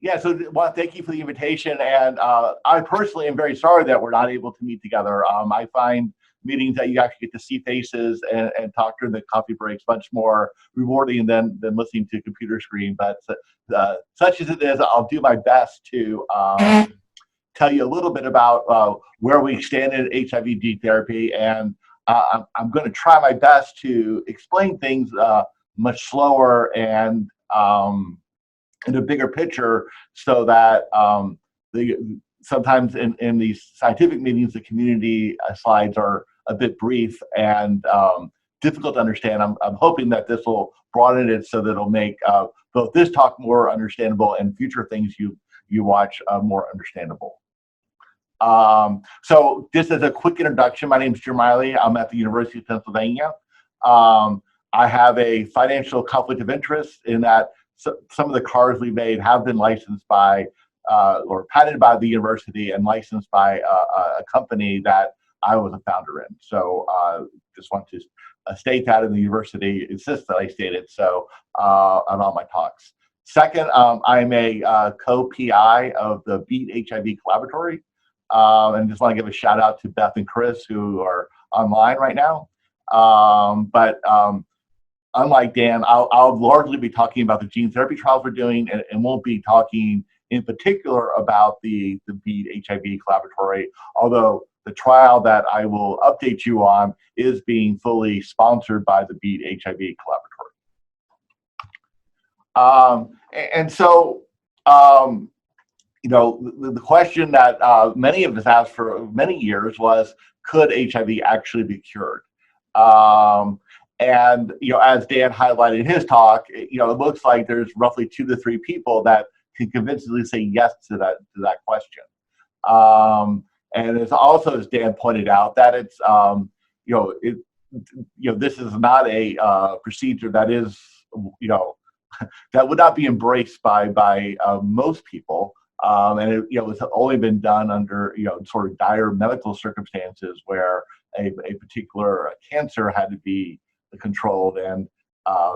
Yeah, so well, thank you for the invitation. And I personally am very sorry that we're not able to meet together. I find meetings that you actually get to see faces and talk during the coffee breaks much more rewarding than listening to a computer screen. But such as it is, I'll do my best to tell you a little bit about where we stand in HIV gene therapy. And I'm going to try my best to explain things much slower and in a bigger picture, so that sometimes in these scientific meetings, the community slides are a bit brief and difficult to understand. I'm hoping that this will broaden it so that it'll make both this talk more understandable and future things you watch more understandable. So just as a quick introduction, my name is Chimeric. I'm at the University of Pennsylvania. I have a financial conflict of interest in that some of the cars we made have been licensed by or patented by the university and licensed by a company that I was a founder in. So just want to state that, and the university insists that I state it so on all my talks. Second, I'm a co-PI of the Beat HIV Collaboratory. And just want to give a shout out to Beth and Chris, who are online right now. Unlike Dan, I'll largely be talking about the gene therapy trials we're doing, and won't be talking in particular about the Beat HIV Collaboratory, although the trial that I will update you on is being fully sponsored by the Beat HIV Collaboratory. You know, the question that many of us asked for many years was, could HIV actually be cured? And, you know, as Dan highlighted in his talk, you know, it looks like there's roughly 2 to 3 people that can convincingly say yes to that question. And it's also, as Dan pointed out, that it's, this is not a procedure that is, that would not be embraced by most people. And it's only been done under, sort of dire medical circumstances where a particular cancer had to be controlled, and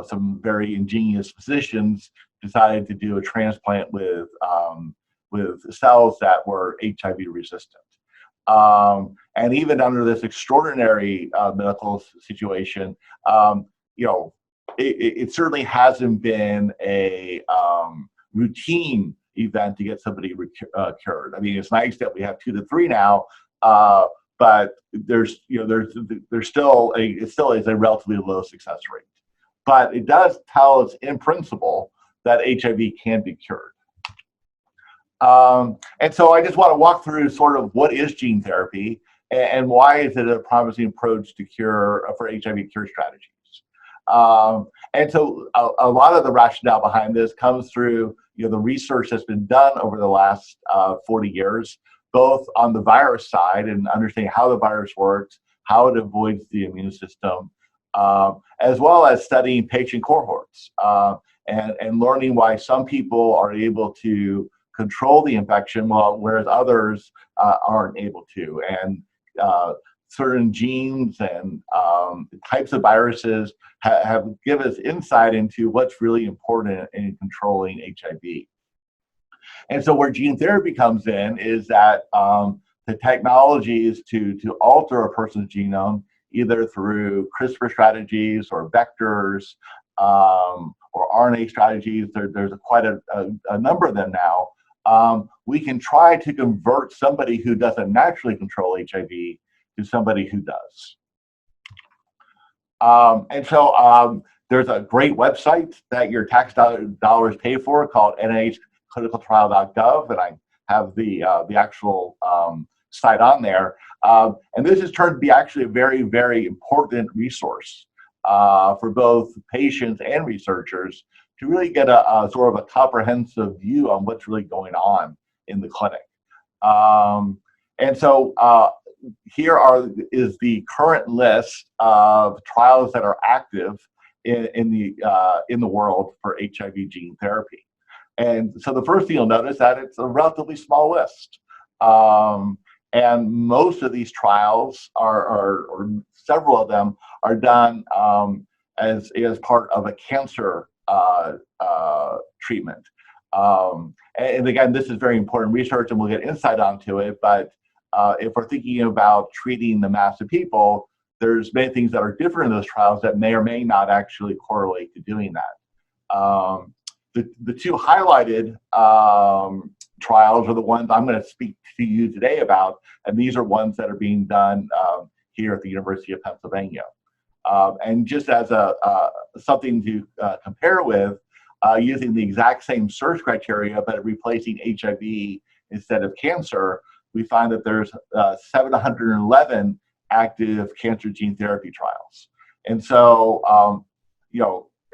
some very ingenious physicians decided to do a transplant with cells that were HIV resistant. And even under this extraordinary medical situation, it certainly hasn't been a routine event to get somebody cured. I mean, it's nice that we have 2 to 3 now, but there's still it still is a relatively low success rate. But it does tell us in principle that HIV can be cured. And so I just want to walk through sort of what is gene therapy and why is it a promising approach to cure for HIV cure strategies. And so a lot of the rationale behind this comes through the research that's been done over the last 40 years, both on the virus side and understanding how the virus works, how it avoids the immune system, as well as studying patient cohorts and learning why some people are able to control the infection whereas others aren't able to. And certain genes and types of viruses have given us insight into what's really important in controlling HIV. And so where gene therapy comes in is that the technology is to alter a person's genome, either through CRISPR strategies or vectors or RNA strategies. There's quite a number of them now. We can try to convert somebody who doesn't naturally control HIV to somebody who does. And so there's a great website that your tax dollars pay for called nhclinicaltrial.gov, and I have the actual site on there. And this has turned to be actually a very, very important resource for both patients and researchers to really get a sort of a comprehensive view on what's really going on in the clinic. And so here is the current list of trials that are active in the world for HIV gene therapy. And so the first thing you'll notice that it's a relatively small list. And most of these trials or several of them are done as part of a cancer treatment. And again, this is very important research, and we'll get insight onto it. But if we're thinking about treating the mass of people, there's many things that are different in those trials that may or may not actually correlate to doing that. The two highlighted trials are the ones I'm going to speak to you today about, and these are ones that are being done here at the University of Pennsylvania. And just as something to compare with, using the exact same search criteria, but replacing HIV instead of cancer, we find that there's 711 active cancer gene therapy trials. And so,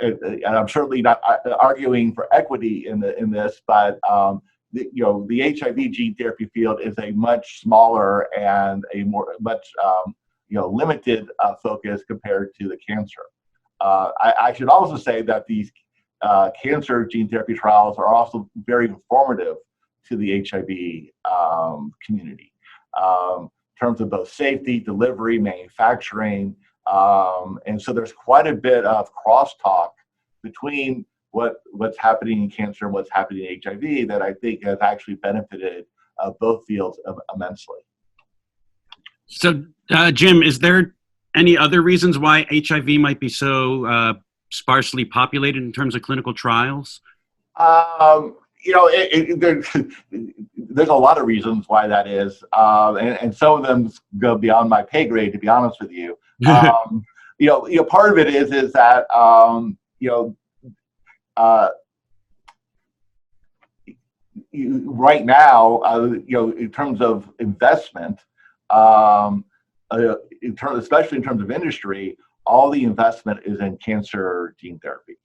and I'm certainly not arguing for equity in this, but the HIV gene therapy field is a much smaller and a much limited focus compared to the cancer. I should also say that these cancer gene therapy trials are also very informative to the HIV community in terms of both safety, delivery, manufacturing, and so there's quite a bit of crosstalk between what's happening in cancer and what's happening in HIV that I think has actually benefited both fields immensely. So, Jim, is there any other reasons why HIV might be so sparsely populated in terms of clinical trials? There's a lot of reasons why that is, and some of them go beyond my pay grade, to be honest with you. Part of it is that right now, in terms of investment, especially in terms of industry, all the investment is in cancer gene therapy.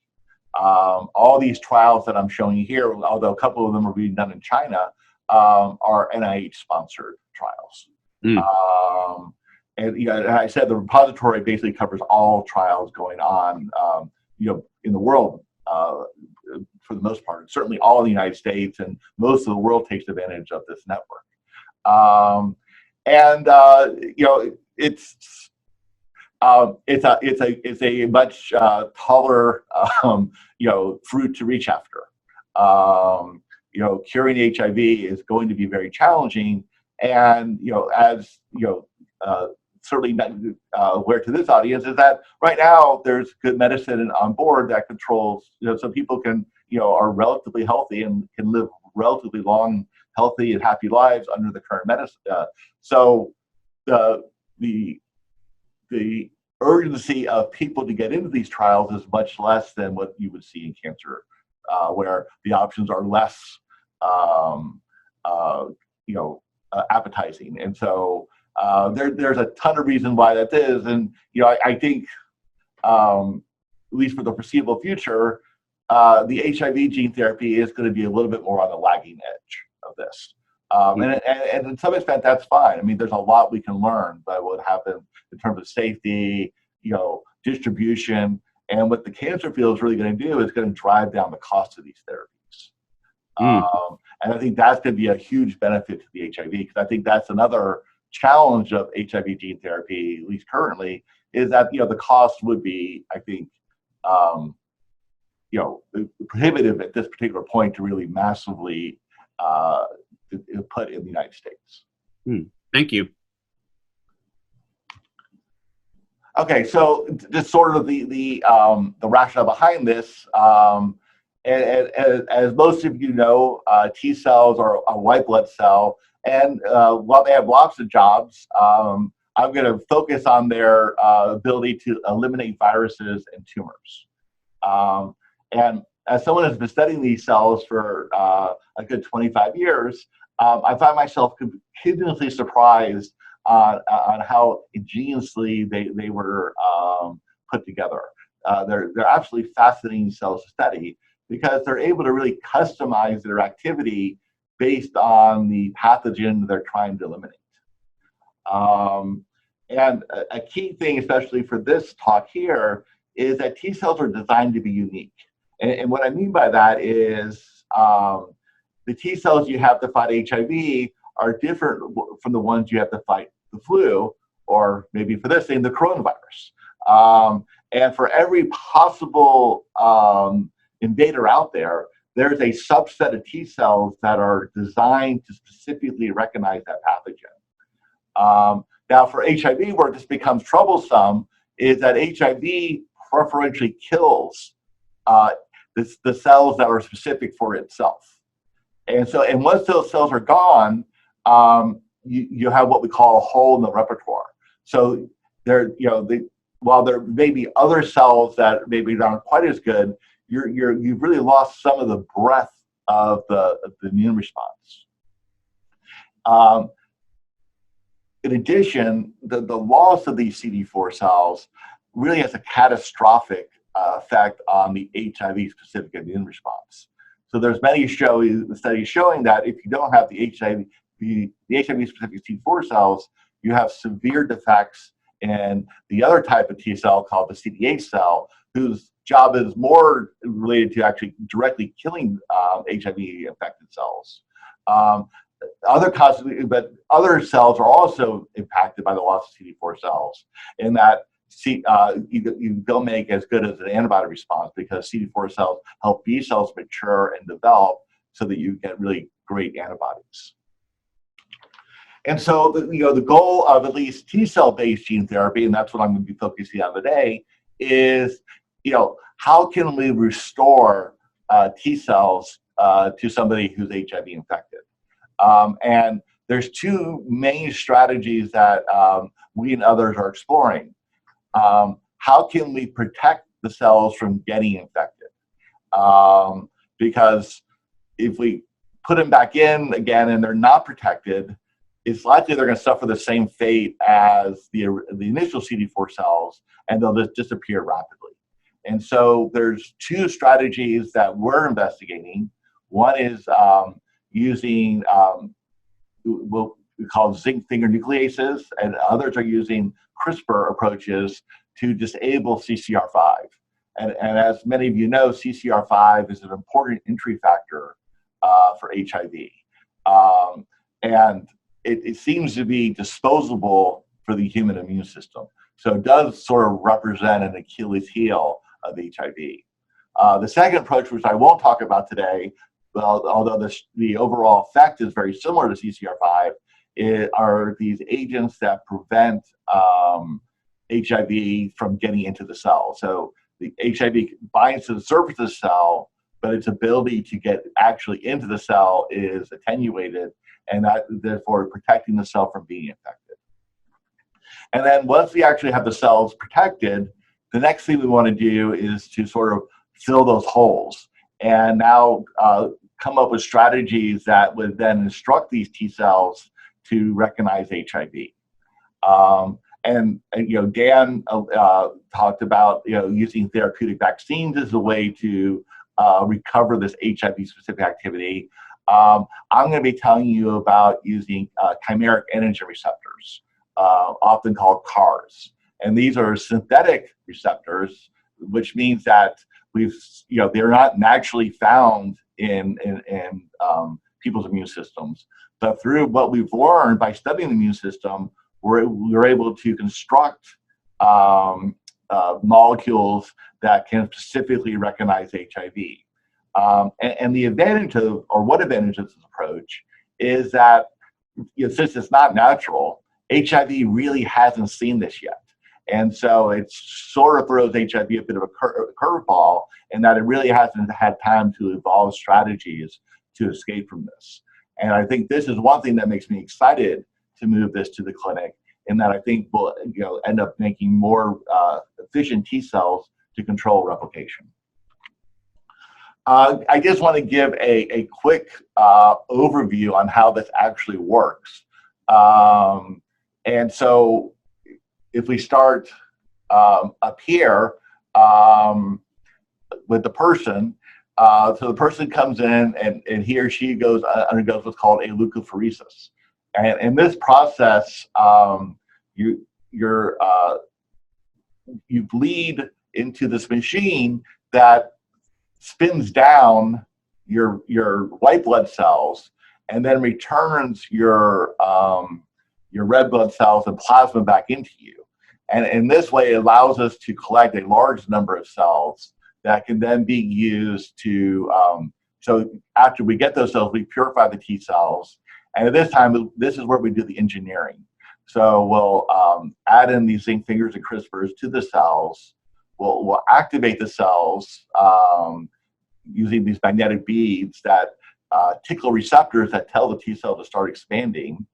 All these trials that I'm showing you here, although a couple of them are being done in China, are NIH-sponsored trials. And I said the repository basically covers all trials going on, in the world for the most part. Certainly, all in the United States, and most of the world takes advantage of this network. It's a much taller fruit to reach after. Curing HIV is going to be very challenging, and certainly not aware to this audience is that right now there's good medicine on board that controls, so people are relatively healthy and can live relatively long, healthy and happy lives under the current medicine. So the urgency of people to get into these trials is much less than what you would see in cancer, where the options are less, appetizing. And so there's a ton of reasons why that is. And, I think, at least for the foreseeable future, the HIV gene therapy is going to be a little bit more on the lagging edge of this. And in some extent, that's fine. I mean, there's a lot we can learn by what happens in terms of safety, distribution, and what the cancer field is really going to do is going to drive down the cost of these therapies. And I think that's going to be a huge benefit to the HIV, because I think that's another challenge of HIV gene therapy, at least currently, is that the cost would be, I think, prohibitive at this particular point to really massively put in the United States. Thank you. Okay, so just sort of the rationale behind this, as most of you know, T cells are a white blood cell, and while they have lots of jobs, I'm going to focus on their ability to eliminate viruses and tumors. And as someone who's been studying these cells for a good 25 years, I find myself continuously surprised on how ingeniously they were put together. They're absolutely fascinating cells to study because they're able to really customize their activity based on the pathogen they're trying to eliminate. And a key thing, especially for this talk here, is that T cells are designed to be unique. And what I mean by that is the T cells you have to fight HIV are different from the ones you have to fight the flu, or maybe for this thing, the coronavirus. And for every possible invader out there, there's a subset of T cells that are designed to specifically recognize that pathogen. Now, for HIV, where this becomes troublesome is that HIV preferentially kills the cells that are specific for itself. And once those cells are gone, you have what we call a hole in the repertoire. So while there may be other cells that maybe aren't quite as good, you've really lost some of the breadth of the immune response. In addition, the loss of these CD4 cells really has a catastrophic effect on the HIV-specific immune response. So there's many studies showing that if you don't have the HIV-specific CD4 cells, you have severe defects in the other type of T cell called the CD8 cell, whose job is more related to actually directly killing HIV-infected cells. But other cells are also impacted by the loss of CD4 cells, in that you don't make as good as an antibody response because CD4 cells help B cells mature and develop so that you get really great antibodies. And so the goal of at least T cell based gene therapy, and that's what I'm going to be focusing on today, is how can we restore T cells to somebody who's HIV infected? And there's two main strategies that we and others are exploring. How can we protect the cells from getting infected? Because if we put them back in again and they're not protected, it's likely they're going to suffer the same fate as the initial CD4 cells, and they'll just disappear rapidly. And so there's two strategies that we're investigating. One is using what we call zinc finger nucleases, and others are using CRISPR approaches to disable CCR5. And as many of you know, CCR5 is an important entry factor for HIV. And it seems to be disposable for the human immune system. So it does sort of represent an Achilles heel of HIV. The second approach, which I won't talk about today, although the overall effect is very similar to CCR5, are these agents that prevent HIV from getting into the cell. So the HIV binds to the surface of the cell, but its ability to get actually into the cell is attenuated, and that therefore protecting the cell from being infected. And then once we actually have the cells protected, the next thing we want to do is to sort of fill those holes, and now come up with strategies that would then instruct these T cells to recognize HIV. And Dan talked about using therapeutic vaccines as a way to recover this HIV-specific activity. I'm going to be telling you about using chimeric antigen receptors, often called CARs. And these are synthetic receptors, which means that they're not naturally found in people's immune systems. But through what we've learned by studying the immune system, we're able to construct molecules that can specifically recognize HIV. And the advantage what advantage of this approach is that since it's not natural, HIV really hasn't seen this yet. And so it sort of throws HIV a bit of a curveball in that it really hasn't had time to evolve strategies to escape from this. And I think this is one thing that makes me excited to move this to the clinic, in that I think we'll end up making more efficient T cells to control replication. I just want to give a quick overview on how this actually works. And so if we start up here with the person, so the person comes in and he or she undergoes what's called leukapheresis. And in this process, you bleed into this machine that spins down your white blood cells and then returns your red blood cells and plasma back into you. And in this way, it allows us to collect a large number of cells that can then be used to So after we get those cells, we purify the T cells. And at this time, this is where we do the engineering. So we'll add in these zinc fingers and CRISPRs to the cells. We'll activate the cells using these magnetic beads that tickle receptors that tell the T cell to start expanding.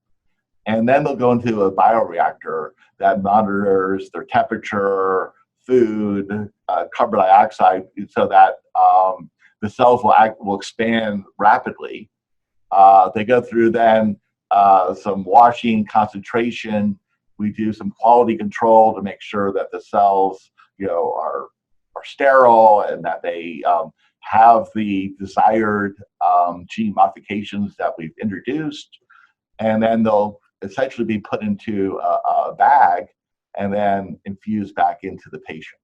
And then they'll go into a bioreactor that monitors their temperature, food, carbon dioxide, so that the cells will expand rapidly. They go through then some washing, concentration. We do some quality control to make sure that the cells, are sterile and that they have the desired gene modifications that we've introduced. And then they'll essentially be put into a bag and then infused back into the patient.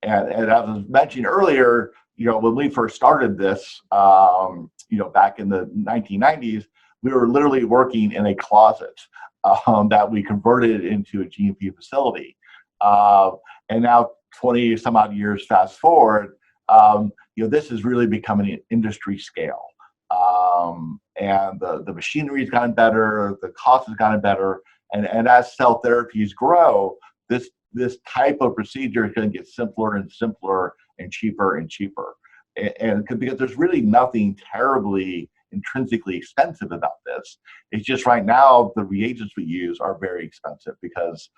And as I was mentioning earlier, when we first started this, back in the 1990s, we were literally working in a closet that we converted into a GMP facility. And now 20 some odd years fast forward, this is really becoming an industry scale. And the machinery's gotten better, the cost has gotten better, and as cell therapies grow, this type of procedure is going to get simpler and simpler and cheaper and cheaper. And because there's really nothing terribly intrinsically expensive about this. It's just right now the reagents we use are very expensive because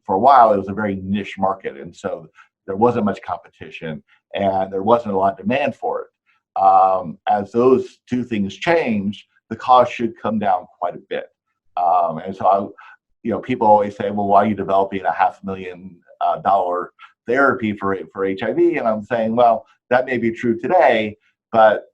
for a while it was a very niche market, and so there wasn't much competition and there wasn't a lot of demand for it. As those two things change, the cost should come down quite a bit. And so people always say, well, why are you developing a $500,000 therapy for HIV? And I'm saying, well, that may be true today, but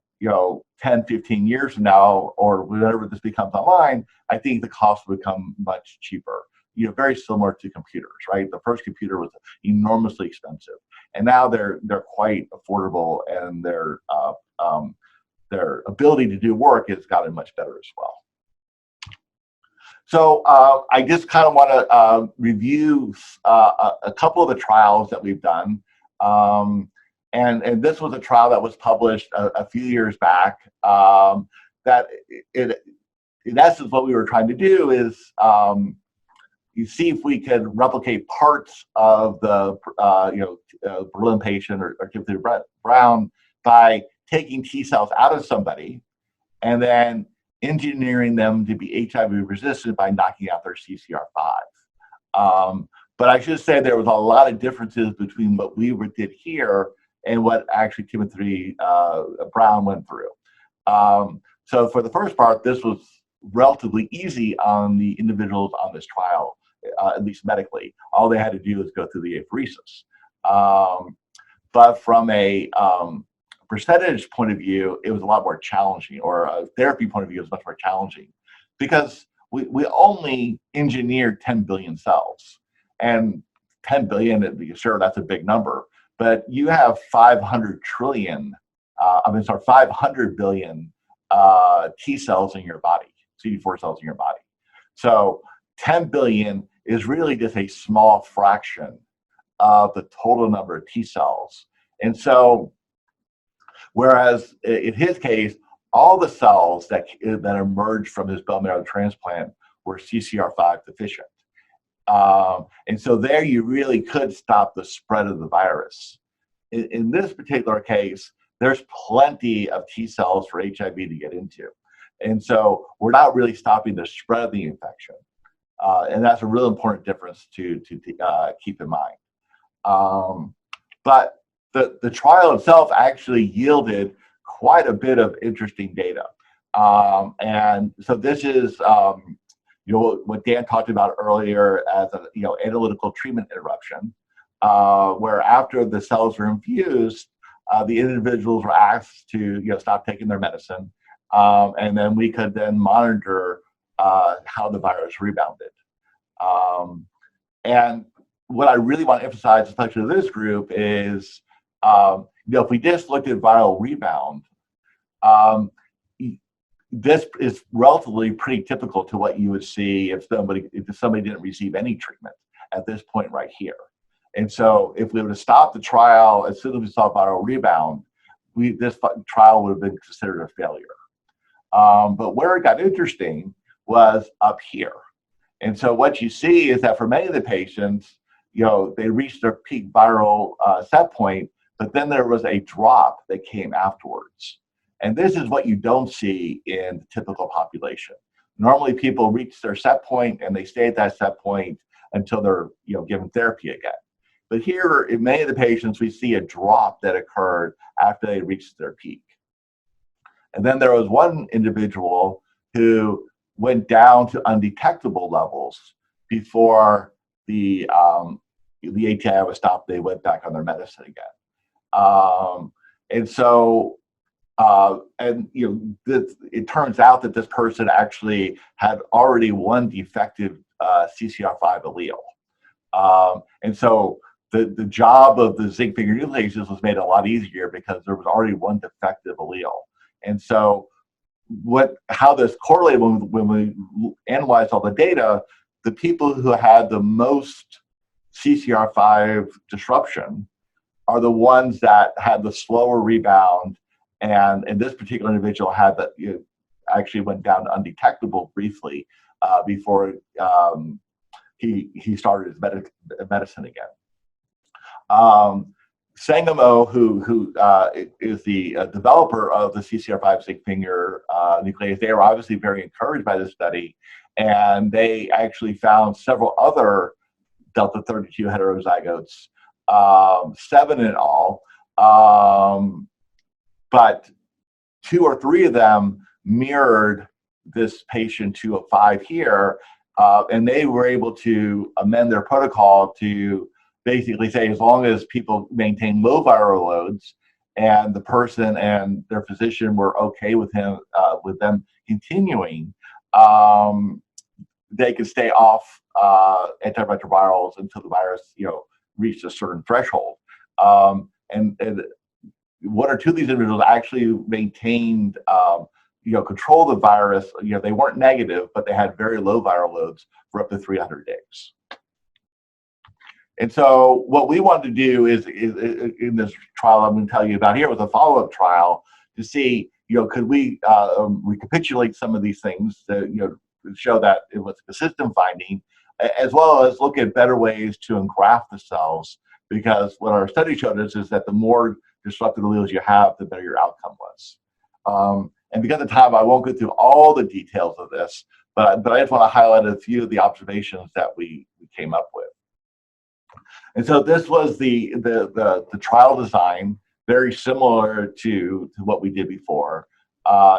10, 15 years from now, or whenever this becomes online, I think the cost will become much cheaper. Very similar to computers, right? The first computer was enormously expensive, and now they're quite affordable, and their ability to do work has gotten much better as well. So I just kind of want to review a couple of the trials that we've done. And this was a trial that was published a few years back. That in essence, what we were trying to do is you see if we could replicate parts of the Berlin patient or Timothy Brown by taking T cells out of somebody and then engineering them to be HIV resistant by knocking out their CCR5. But I should say there was a lot of differences between what we did here and what actually Timothy Brown went through. So for the first part, this was relatively easy on the individuals on this trial, at least medically. All they had to do was go through the apheresis. But from a percentage point of view, it was a lot more challenging, or a therapy point of view, it was much more challenging because we only engineered 10 billion cells. And 10 billion, sure, that's a big number, but you have 500 billion T cells in your body, CD4 cells in your body. So 10 billion is really just a small fraction of the total number of T cells. And so, whereas in his case, all the cells that emerged from his bone marrow transplant were CCR5 deficient. And so there you really could stop the spread of the virus. In this particular case, there's plenty of T cells for HIV to get into. And so we're not really stopping the spread of the infection. And that's a real important difference to keep in mind. But the trial itself actually yielded quite a bit of interesting data. And so this is what Dan talked about earlier as analytical treatment interruption, where after the cells were infused, the individuals were asked to stop taking their medicine, and then we could then monitor how the virus rebounded. And what I really want to emphasize, especially to this group, is if we just looked at viral rebound, this is relatively pretty typical to what you would see if somebody didn't receive any treatment at this point right here. And so if we were to stop the trial as soon as we saw viral rebound, this trial would have been considered a failure. But where it got interesting was up here. And so what you see is that for many of the patients, they reached their peak viral set point, but then there was a drop that came afterwards. And this is what you don't see in the typical population. Normally people reach their set point and they stay at that set point until they're given therapy again. But here, in many of the patients, we see a drop that occurred after they reached their peak. And then there was one individual who went down to undetectable levels before the ATI was stopped. They went back on their medicine again. It turns out that this person actually had already one defective CCR5 allele. And so the job of the zinc finger nucleases was made a lot easier because there was already one defective allele. And so how this correlated when we analyzed all the data, the people who had the most CCR5 disruption are the ones that had the slower rebound. And this particular individual had that actually went down to undetectable briefly before he started his medicine again. Sangamo, who is the developer of the CCR5 zinc finger nuclease, they were obviously very encouraged by this study, and they actually found several other Delta 32 heterozygotes, 7 in all, but 2 or 3 of them mirrored this patient 205 here, and they were able to amend their protocol to basically say as long as people maintain low viral loads and the person and their physician were okay with them continuing, they could stay off antiretrovirals until the virus reached a certain threshold. And 1 or 2 of these individuals actually maintained control the virus. They weren't negative, but they had very low viral loads for up to 300 days. And so what we wanted to do is in this trial I'm going to tell you about here was a follow-up trial to see, could we recapitulate some of these things to, show that it was a system finding, as well as look at better ways to engraft the cells, because what our study showed us is that the more disrupted alleles you have, the better your outcome was. And because of time, I won't go through all the details of this, but I just want to highlight a few of the observations that we came up with. And so this was the trial design, very similar to what we did before,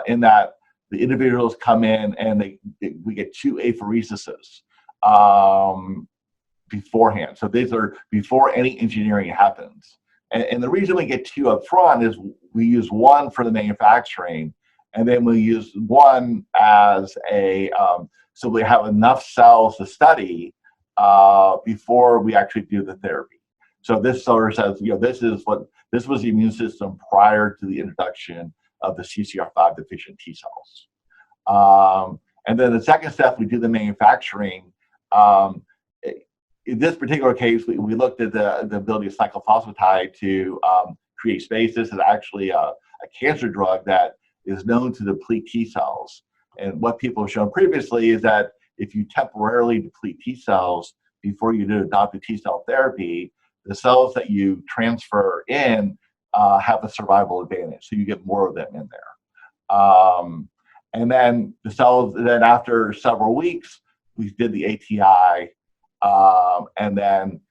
in that the individuals come in and we get 2 aphereses beforehand. So these are before any engineering happens. And the reason we get 2 up front is we use 1 for the manufacturing, and then we use 1 as so we have enough cells to study before we actually do the therapy. So this sort of says, this was the immune system prior to the introduction of the CCR5 deficient T cells. And then the second step, we do the manufacturing. In this particular case, we looked at the ability of cyclophosphatide to create space. This is actually a cancer drug that is known to deplete T cells. And what people have shown previously is that if you temporarily deplete T cells before you do adoptive T cell therapy, the cells that you transfer in have a survival advantage. So you get more of them in there. And then the cells, then after several weeks, we did the ATI and then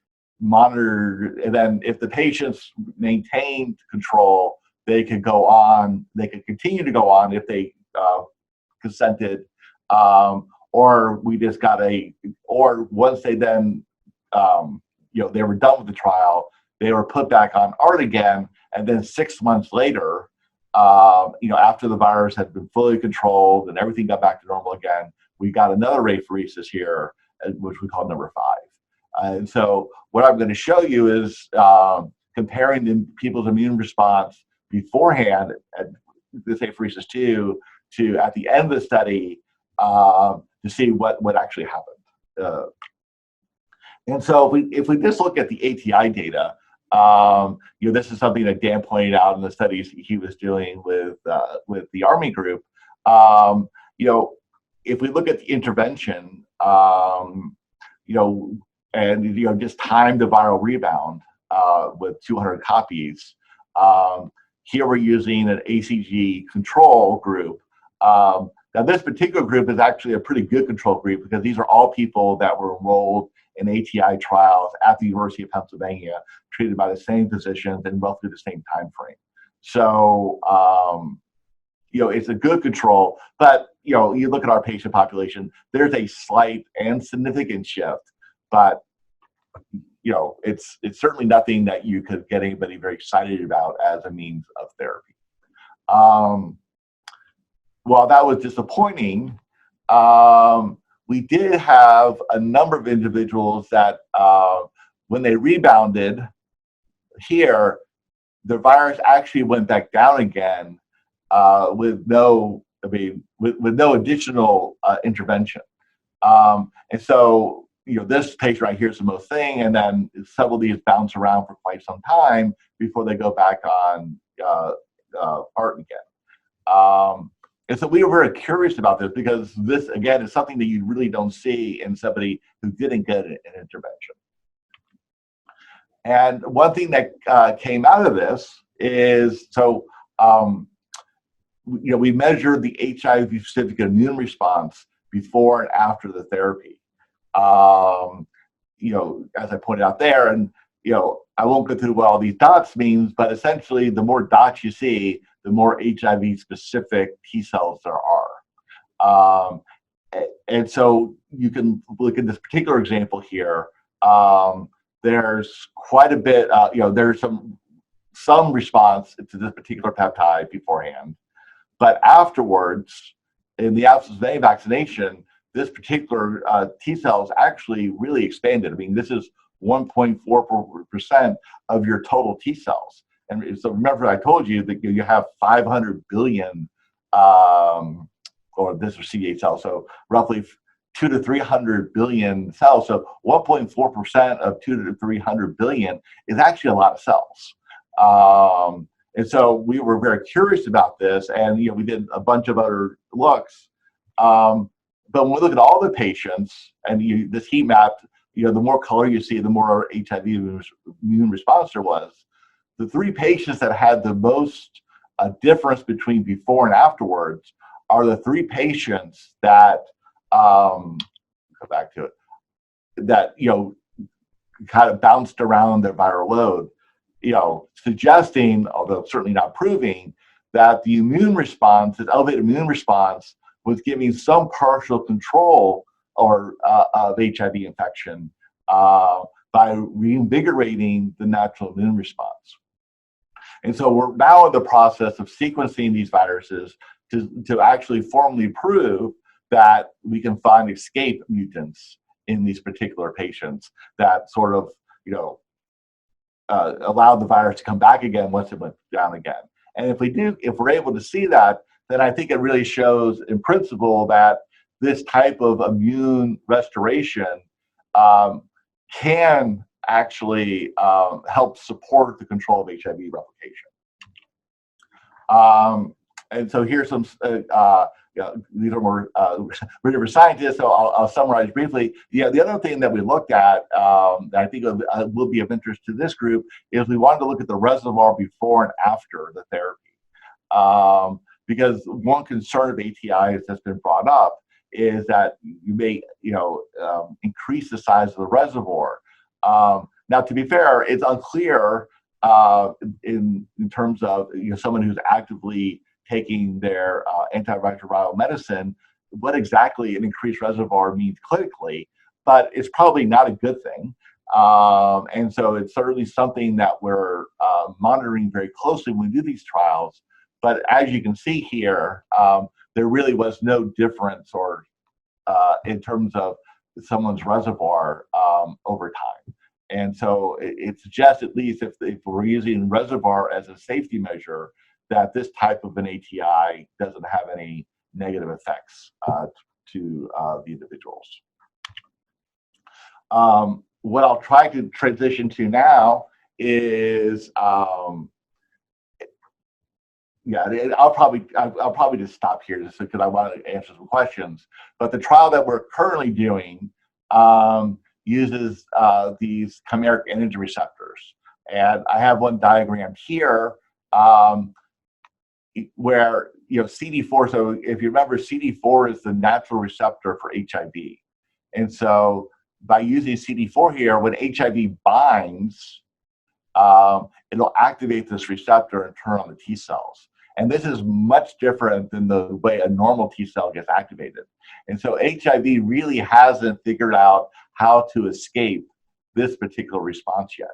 monitored. And then if the patients maintained control, they could go on, they could continue to go on if they consented. Or we just got or once they then, they were done with the trial, they were put back on ART again, and then 6 months later, after the virus had been fully controlled and everything got back to normal again, we got another apheresis here, which we call number 5. And so what I'm going to show you is comparing people's immune response beforehand at this apheresis 2 to at the end of the study, to see what actually happened. And so if we just look at the ATI data, This is something that Dan pointed out in the studies he was doing with the Army group. If we look at the intervention, and just time the viral rebound with 200 copies. Here we're using an ACG control group. Now this particular group is actually a pretty good control group because these are all people that were enrolled in ATI trials at the University of Pennsylvania, treated by the same physicians in roughly the same time frame. So, it's a good control, but you look at our patient population, there's a slight and significant shift, but it's certainly nothing that you could get anybody very excited about as a means of therapy. While that was disappointing, we did have a number of individuals that when they rebounded here, the virus actually went back down again with no additional intervention. And so, this patient right here is the most thing, and then several of these bounce around for quite some time before they go back on art again. And so we were very curious about this because this, again, is something that you really don't see in somebody who didn't get an intervention. And one thing that came out of this is, we measured the HIV-specific immune response before and after the therapy. As I pointed out there, and I won't go through what all these dots means, but essentially the more dots you see, the more HIV-specific T cells there are. And so you can look at this particular example here. There's quite a bit, there's some response to this particular peptide beforehand, but afterwards, in the absence of any vaccination, this particular T cells actually really expanded. I mean, this is 1.4% of your total T cells. And so remember, I told you that you have 500 billion, or this is CD8 cells, so roughly 2 to 300 billion cells. So 1.4% of 2 to 300 billion is actually a lot of cells. And so we were very curious about this, and we did a bunch of other looks. But when we look at all the patients, and this heat map, the more color you see, the more HIV immune response there was. The three patients that had the most difference between before and afterwards are the three patients that, go back to it, that, kind of bounced around their viral load, suggesting, although certainly not proving, that the immune response, this elevated immune response, was giving some partial control of HIV infection by reinvigorating the natural immune response. And so we're now in the process of sequencing these viruses to actually formally prove that we can find escape mutants in these particular patients that sort of, allowed the virus to come back again once it went down again. And if we're able to see that, then I think it really shows in principle that this type of immune restoration can actually help support the control of HIV replication. And so here's some, these are more rigorous scientists, so I'll summarize briefly. Yeah, the other thing that we looked at that I think will be of interest to this group is we wanted to look at the reservoir before and after the therapy. Because one concern of ATIs that's been brought up is that you may, increase the size of the reservoir. Now, to be fair, it's unclear in terms of someone who's actively taking their antiretroviral medicine what exactly an increased reservoir means clinically, but it's probably not a good thing. And so it's certainly something that we're monitoring very closely when we do these trials. But as you can see here, there really was no difference in terms of someone's reservoir over time. And so it suggests, at least if we're using reservoir as a safety measure, that this type of an ATI doesn't have any negative effects to the individuals. What I'll try to transition to now is yeah, I'll probably just stop here just because I want to answer some questions. But the trial that we're currently doing uses these chimeric antigen receptors, and I have one diagram here where CD4. So if you remember, CD4 is the natural receptor for HIV, and so by using CD4 here, when HIV binds, it'll activate this receptor and turn on the T cells. And this is much different than the way a normal T cell gets activated. And so HIV really hasn't figured out how to escape this particular response yet.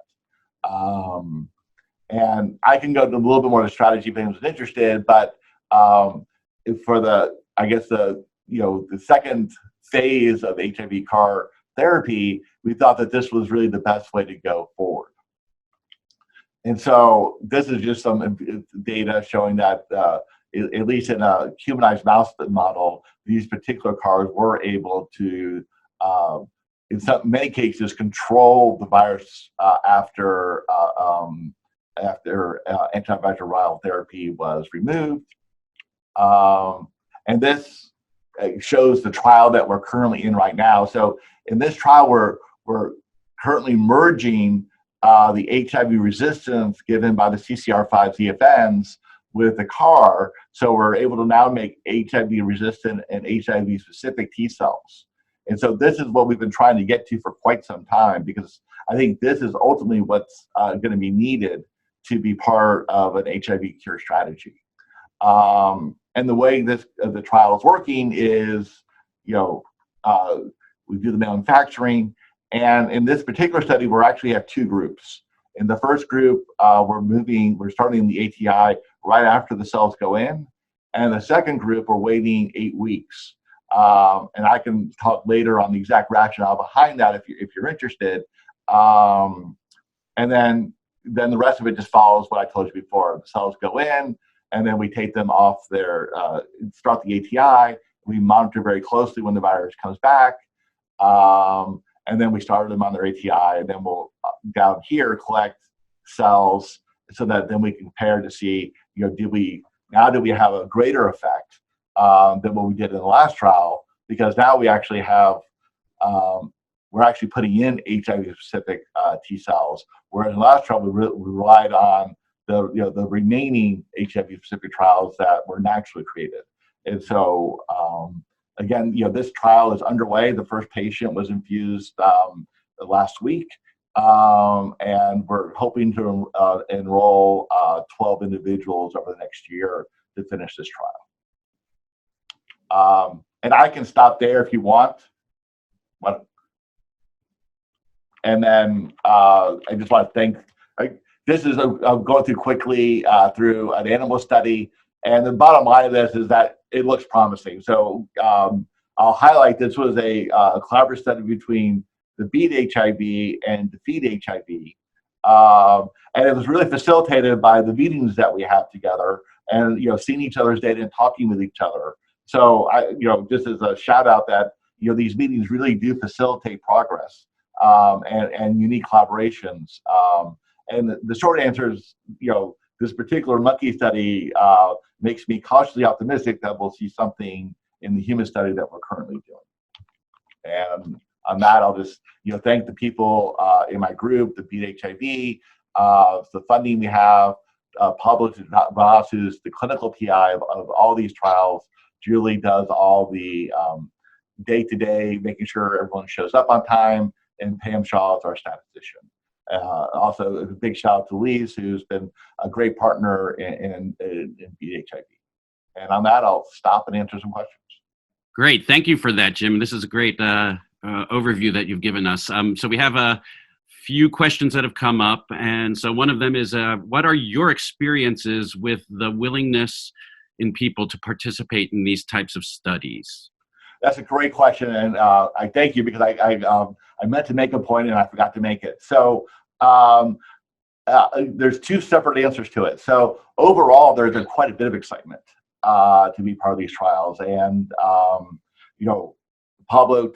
And I can go to a little bit more of the strategy if anyone's interested, but for the second phase of HIV CAR therapy, we thought that this was really the best way to go forward. And so this is just some data showing that, at least in a humanized mouse model, these particular CARs were able to, in many cases, control the virus after antiviral therapy was removed. And this shows the trial that we're currently in right now. So in this trial, we're currently merging the HIV resistance given by the CCR5 ZFNs with the CAR, so we're able to now make HIV resistant and HIV specific T cells. And so this is what we've been trying to get to for quite some time, because I think this is ultimately what's going to be needed to be part of an HIV cure strategy. And the way the trial is working is, we do the manufacturing. And in this particular study, we actually have two groups. In the first group, we're starting the ATI right after the cells go in. And the second group, we're waiting 8 weeks. And I can talk later on the exact rationale behind that if you're interested. And then the rest of it just follows what I told you before. The cells go in, and then we take them off start the ATI. We monitor very closely when the virus comes back. And then we started them on their ATI, and then we'll down here collect cells so that then we can compare to see, do we have a greater effect than what we did in the last trial? Because now we actually have, we're actually putting in HIV specific T cells, whereas in the last trial we relied on the remaining HIV specific trials that were naturally created. And so again, this trial is underway. The first patient was infused last week, and we're hoping to enroll 12 individuals over the next year to finish this trial. And I can stop there if you want. And then I just want to thank. This is I'm going through quickly through an animal study. And the bottom line of this is that it looks promising. So I'll highlight this was a collaborative study between the Beat HIV and Defeat HIV. And it was really facilitated by the meetings that we have together and, seeing each other's data and talking with each other. So just as a shout out that, these meetings really do facilitate progress and unique collaborations. And the short answer is, this particular monkey study makes me cautiously optimistic that we'll see something in the human study that we're currently doing. And on that, I'll just thank the people in my group, the Beat HIV, the funding we have, Populated, who's the clinical PI of all these trials. Julie does all the day-to-day, making sure everyone shows up on time, and Pam Shaw is our statistician. Also, a big shout out to Lise, who's been a great partner in Beat HIV. And on that, I'll stop and answer some questions. Great. Thank you for that, Jim. This is a great overview that you've given us. So we have a few questions that have come up. And so one of them is, what are your experiences with the willingness in people to participate in these types of studies? That's a great question. And I thank you, because I meant to make a point and I forgot to make it. So there's two separate answers to it. So overall, there's been quite a bit of excitement to be part of these trials. And, Pablo,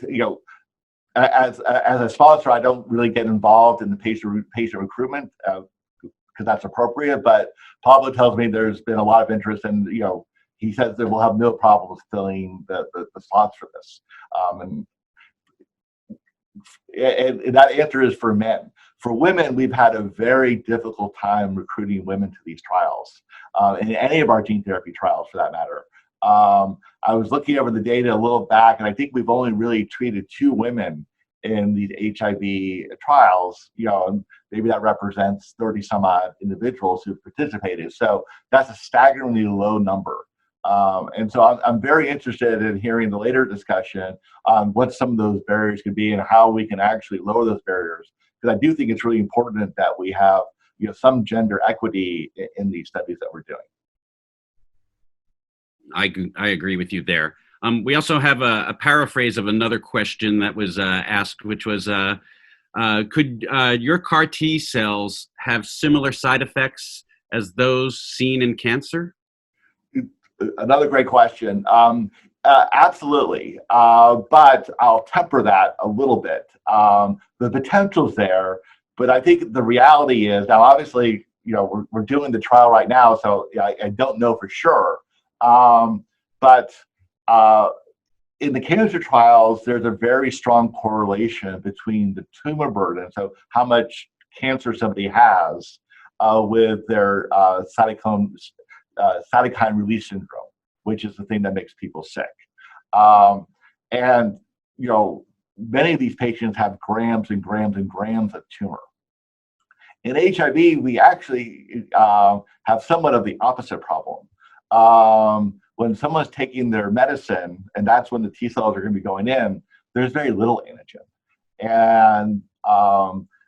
as a sponsor, I don't really get involved in the patient recruitment because that's appropriate. But Pablo tells me there's been a lot of interest, and he says that we'll have no problems filling the slots for this. And that answer is for men. For women, we've had a very difficult time recruiting women to these trials, in any of our gene therapy trials for that matter. I was looking over the data a little back, and I think we've only really treated 2 women in these HIV trials, and maybe that represents 30 some odd individuals who've participated. So that's a staggeringly low number. And so I'm very interested in hearing the later discussion on what some of those barriers could be and how we can actually lower those barriers. Because I do think it's really important that we have some gender equity in these studies that we're doing. I agree with you there. We also have a paraphrase of another question that was asked, which was, could your CAR T cells have similar side effects as those seen in cancer? Another great question. Absolutely, but I'll temper that a little bit. The potential's there, but I think the reality is now. Obviously, we're doing the trial right now, so I don't know for sure. But in the cancer trials, there's a very strong correlation between the tumor burden, so how much cancer somebody has, with their cytokine release syndrome, which is the thing that makes people sick. And many of these patients have grams and grams and grams of tumor. In HIV, we actually have somewhat of the opposite problem. When someone's taking their medicine, and that's when the T cells are going to be going in, there's very little antigen. And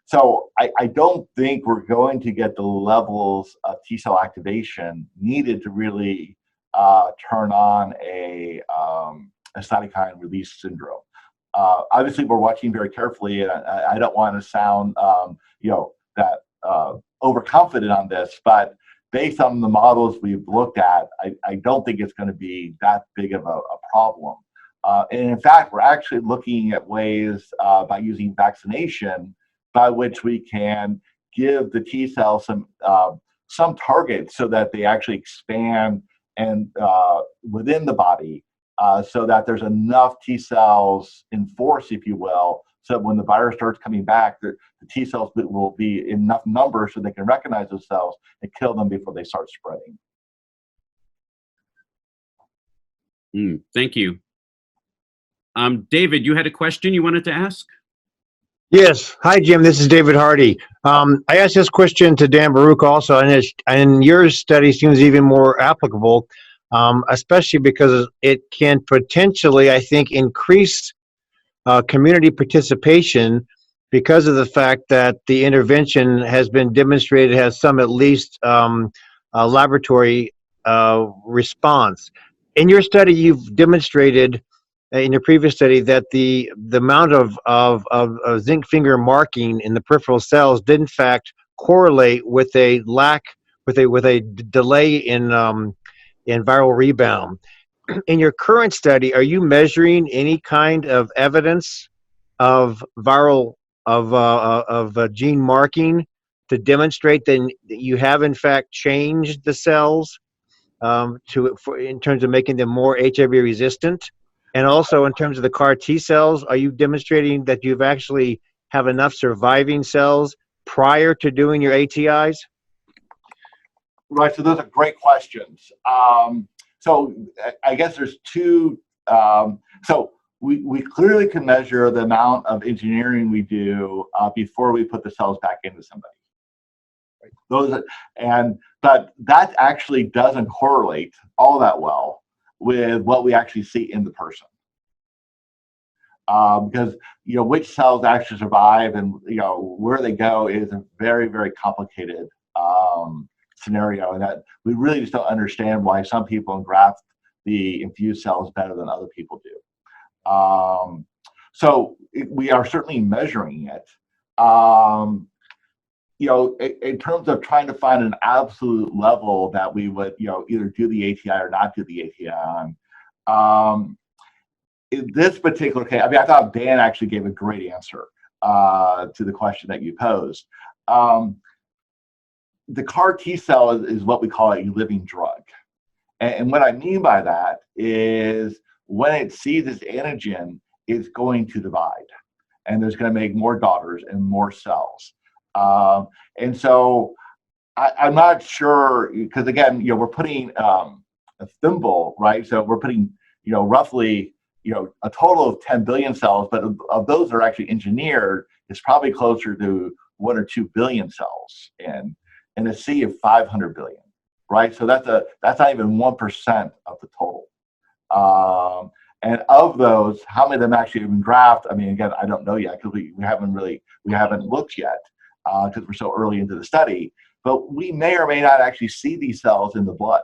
so I don't think we're going to get the levels of T cell activation needed to really turn on a cytokine release syndrome. Obviously, we're watching very carefully, and I don't want to sound that overconfident on this, but based on the models we've looked at, I don't think it's going to be that big of a problem. And in fact, we're actually looking at ways by using vaccination by which we can give the T cells some target so that they actually expand and within the body, so that there's enough T cells in force, if you will, so that when the virus starts coming back, the T cells will be in enough numbers so they can recognize those cells and kill them before they start spreading. Thank you. David, you had a question you wanted to ask? Yes. Hi, Jim. This is David Hardy. I asked this question to Dan Baruch also, and your study seems even more applicable, especially because it can potentially, I think, increase community participation because of the fact that the intervention has been demonstrated has some at least laboratory response. In your study, you've demonstrated in your previous study that the amount of zinc finger marking in the peripheral cells did in fact correlate with a delay in viral rebound. In your current study, are you measuring any kind of evidence of viral gene marking to demonstrate that you have in fact changed the cells in terms of making them more HIV resistant? And also in terms of the CAR T cells, are you demonstrating that you've actually have enough surviving cells prior to doing your ATIs? Right, so those are great questions. So I guess there's two. So we clearly can measure the amount of engineering we do before we put the cells back into somebody. Right? But that actually doesn't correlate all that well with what we actually see in the person. Because which cells actually survive and where they go is a very, very complicated scenario, and that we really just don't understand why some people engraft the infused cells better than other people do. So we are certainly measuring it. In terms of trying to find an absolute level that we would either do the ATI or not do the ATI on, in this particular case, I mean, I thought Dan actually gave a great answer to the question that you posed. The CAR T cell is what we call a living drug. And what I mean by that is when it sees this antigen, it's going to divide. And there's going to make more daughters and more cells. And so I'm not sure, because again, we're putting a thimble, right? So we're putting, roughly, a total of 10 billion cells, but of those that are actually engineered, it's probably closer to 1 or 2 billion cells in a sea of 500 billion, right? So that's not even 1% of the total. And of those, how many of them actually have been grafted? I mean, again, I don't know yet because we haven't looked yet because we're so early into the study. But we may or may not actually see these cells in the blood.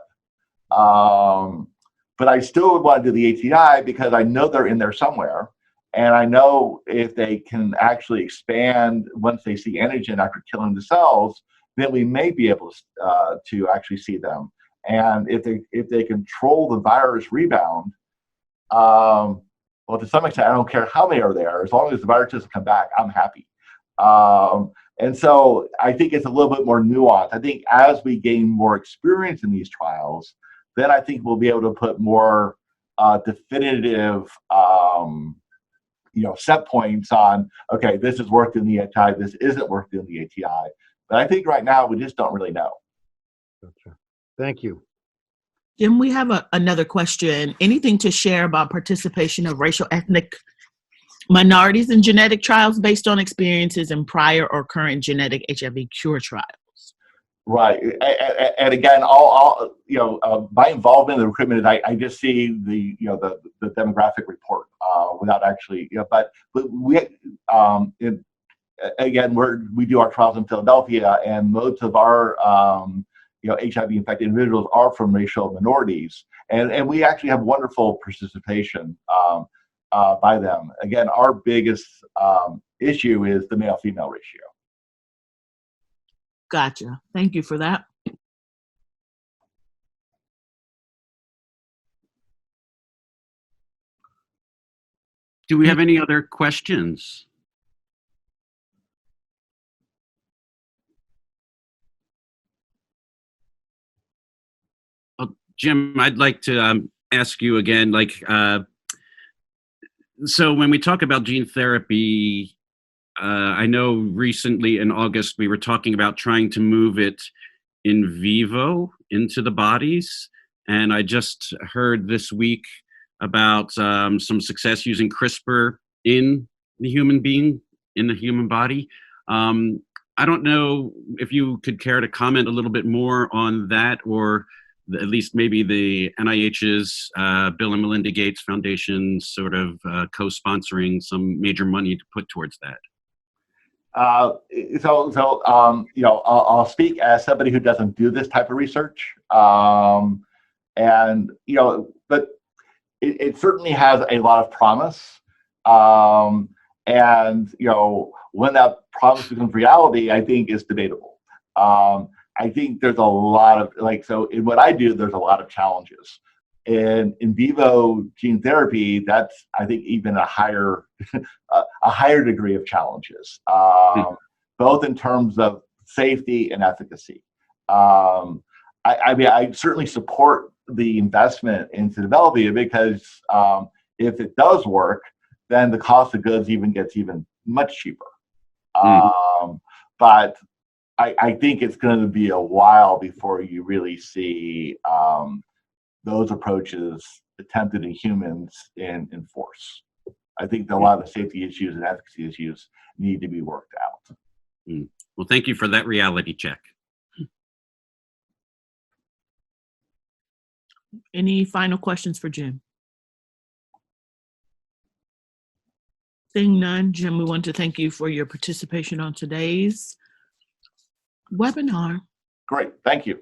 But I still would want to do the ATI because I know they're in there somewhere. And I know if they can actually expand once they see antigen after killing the cells, then we may be able to actually see them. And if they control the virus rebound, well, to some extent, I don't care how many are there. As long as the virus doesn't come back, I'm happy. And so I think it's a little bit more nuanced. I think as we gain more experience in these trials, then I think we'll be able to put more definitive, set points on, okay, this has worked in the ATI, this isn't worked in the ATI. But I think right now we just don't really know. Gotcha. Thank you. Jim, we have another question. Anything to share about participation of racial ethnic minorities in genetic trials based on experiences in prior or current genetic HIV cure trials? Right, and again, my involvement in the recruitment is I just see the demographic report without actually, but we again we do our trials in Philadelphia, and most of our HIV infected individuals are from racial minorities, and we actually have wonderful participation by them. Again, our biggest issue is the male-female ratio. Gotcha. Thank you for that. Do we have any other questions? Jim, I'd like to ask you again, so when we talk about gene therapy, I know recently in August we were talking about trying to move it in vivo into the bodies, and I just heard this week about some success using CRISPR in the human being, in the human body. I don't know if you could care to comment a little bit more on that, or at least maybe the NIH's Bill and Melinda Gates Foundation sort of co-sponsoring some major money to put towards that. I'll speak as somebody who doesn't do this type of research, but it certainly has a lot of promise, and when that promise becomes reality, I think is debatable. I think there's a lot of in what I do, there's a lot of challenges. In vivo gene therapy, that's I think even a higher degree of challenges, both in terms of safety and efficacy. I certainly support the investment into developing it because if it does work, then the cost of goods gets much cheaper. But I think it's going to be a while before you really see those approaches attempted in humans in force. I think a lot of the safety issues and efficacy issues need to be worked out. Well, thank you for that reality check. Any final questions for Jim? Seeing none, Jim, we want to thank you for your participation on today's webinar. Great, thank you.